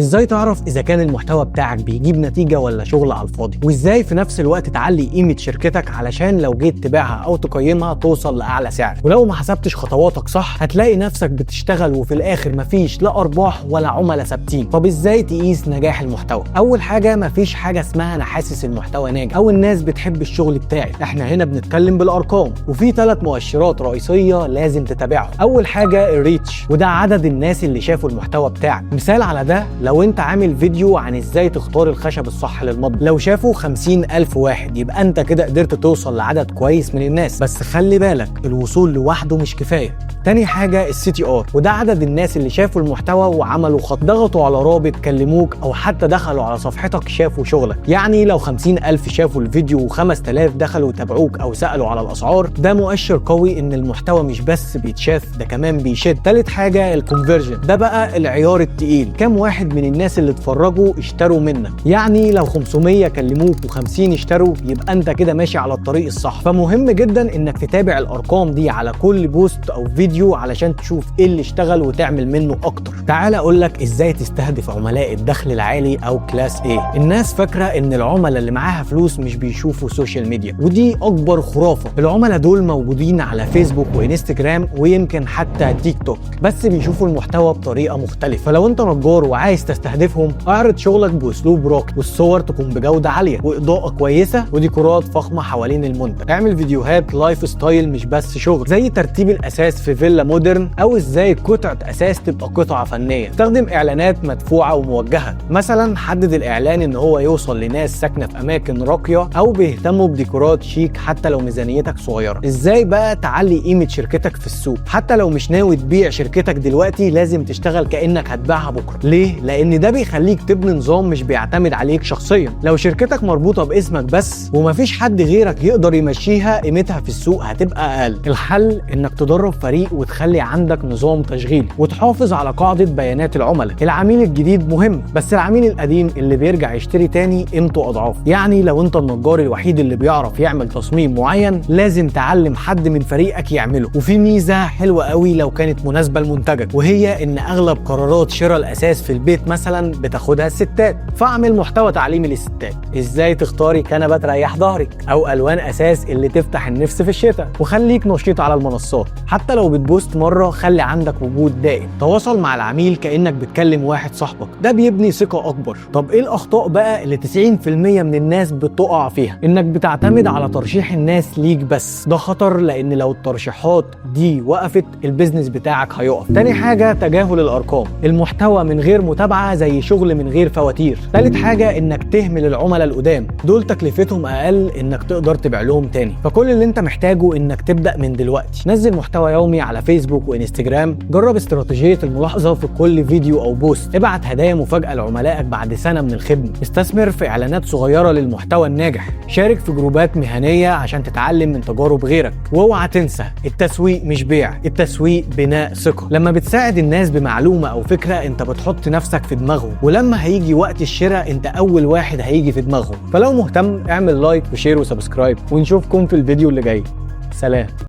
وازاي تعرف اذا كان المحتوى بتاعك بيجيب نتيجه ولا شغل على الفاضي، وازاي في نفس الوقت تعلي قيمه شركتك علشان لو جيت تبيعها او تقيمها توصل لاعلى سعر. ولو ما حسبتش خطواتك صح هتلاقي نفسك بتشتغل وفي الاخر مفيش لا ارباح ولا عملاء ثابتين. طب ازاي تقيس نجاح المحتوى؟ اول حاجه مفيش حاجه اسمها انا حاسس المحتوى ناجح او الناس بتحب الشغل بتاعي، احنا هنا بنتكلم بالارقام، وفي 3 مؤشرات رئيسيه لازم تتابعهم. اول حاجه الريتش، وده عدد الناس اللي شافوا المحتوى بتاعك. مثال على ده لو انت عامل فيديو عن ازاي تختار الخشب الصح للمطبخ، لو شافوا 50,000 واحد يبقى انت كده قدرت توصل لعدد كويس من الناس. بس خلي بالك الوصول لوحده مش كفايه. تاني حاجه السي تي ار، وده عدد الناس اللي شافوا المحتوى وعملوا خط، ضغطوا على رابط، كلموك، او حتى دخلوا على صفحتك شافوا شغلك. يعني لو 50,000 شافوا الفيديو و5000 دخلوا تابعوك او سالوا على الاسعار، ده مؤشر قوي ان المحتوى مش بس بيتشاف، ده كمان بيشد. تالت حاجه الكونفرجن، ده بقى العيار التقيل، كام واحد من الناس اللي اتفرجوا اشتروا منك. يعني لو 500 كلموك و50 اشتروا يبقى انت كده ماشي على الطريق الصح. فمهم جدا انك تتابع الارقام دي على كل بوست او فيديو علشان تشوف ايه اللي اشتغل وتعمل منه اكتر. تعال اقول لك ازاي تستهدف عملاء الدخل العالي او كلاس A. الناس فاكره ان العملاء اللي معاها فلوس مش بيشوفوا سوشيال ميديا، ودي اكبر خرافه. العملاء دول موجودين على فيسبوك وانستجرام ويمكن حتى تيك توك، بس بيشوفوا المحتوى بطريقه مختلفه. فلو انت نجار وعايز تستهدفهم، اعرض شغلك باسلوب راقي، والصور تكون بجوده عاليه واضاءه كويسه وديكورات فخمه حوالين المنتج. اعمل فيديوهات لايف ستايل مش بس شغل، زي ترتيب الاساس في فيلا مودرن او ازاي قطعه اساس تبقى قطعه فنيه. استخدم اعلانات مدفوعه وموجهه، مثلا حدد الاعلان ان هو يوصل لناس ساكنه في اماكن راقيه او بيهتموا بديكورات شيك حتى لو ميزانيتك صغيره. ازاي بقى تعلي قيمه شركتك في السوق؟ حتى لو مش ناوي تبيع شركتك دلوقتي لازم تشتغل كانك هتبيعها بكره. ليه؟ لان ده بيخليك تبني نظام مش بيعتمد عليك شخصيا. لو شركتك مربوطه باسمك بس ومفيش حد غيرك يقدر يمشيها، قيمتها في السوق هتبقى اقل. الحل انك تدرب فريق وتخلي عندك نظام تشغيلي وتحافظ على قاعده بيانات العملاء. العميل الجديد مهم، بس العميل القديم اللي بيرجع يشتري تاني قيمته اضعاف. يعني لو انت النجار الوحيد اللي بيعرف يعمل تصميم معين لازم تعلم حد من فريقك يعمله. وفي ميزه حلوه قوي لو كانت مناسبه لمنتجك، وهي ان اغلب قرارات شراء الاساس في البيت مثلا بتاخدها الستات. فاعمل محتوى تعليمي للستات، ازاي تختاري كنبه تريح ظهرك، او الوان اساس اللي تفتح النفس في الشتاء. وخليك نشيط على المنصات، حتى لو بتبوست مره خلي عندك وجود دائم. تواصل مع العميل كانك بتكلم واحد صاحبك، ده بيبني ثقه اكبر. طب ايه الاخطاء بقى اللي 90% من الناس بتقع فيها؟ انك بتعتمد على ترشيح الناس ليك بس، ده خطر، لان لو الترشيحات دي وقفت البيزنس بتاعك هيقف. تاني حاجه تجاهل الارقام، المحتوى من غير متابعه زي شغل من غير فواتير. تالت حاجه انك تهمل العملاء القدام، دول تكلفتهم اقل انك تقدر تبيع لهم تاني. فكل اللي انت محتاجه انك تبدا من دلوقتي، نزل محتوى يومي على فيسبوك وانستجرام، جرب استراتيجيه الملاحظه في كل فيديو او بوست، ابعت هدايا مفاجاه لعملائك بعد سنه من الخدمه، استثمر في اعلانات صغيره للمحتوى الناجح، شارك في جروبات مهنيه عشان تتعلم من تجارب غيرك. واوعى تنسى التسويق مش بيع، التسويق بناء ثقه. لما بتساعد الناس بمعلومه او فكره انت بتحط نفسك في دماغهم، ولما هيجي وقت الشراء انت اول واحد هيجي في دماغهم. فلو مهتم اعمل لايك وشير وسبسكرايب، ونشوفكم في الفيديو اللي جاي. سلام.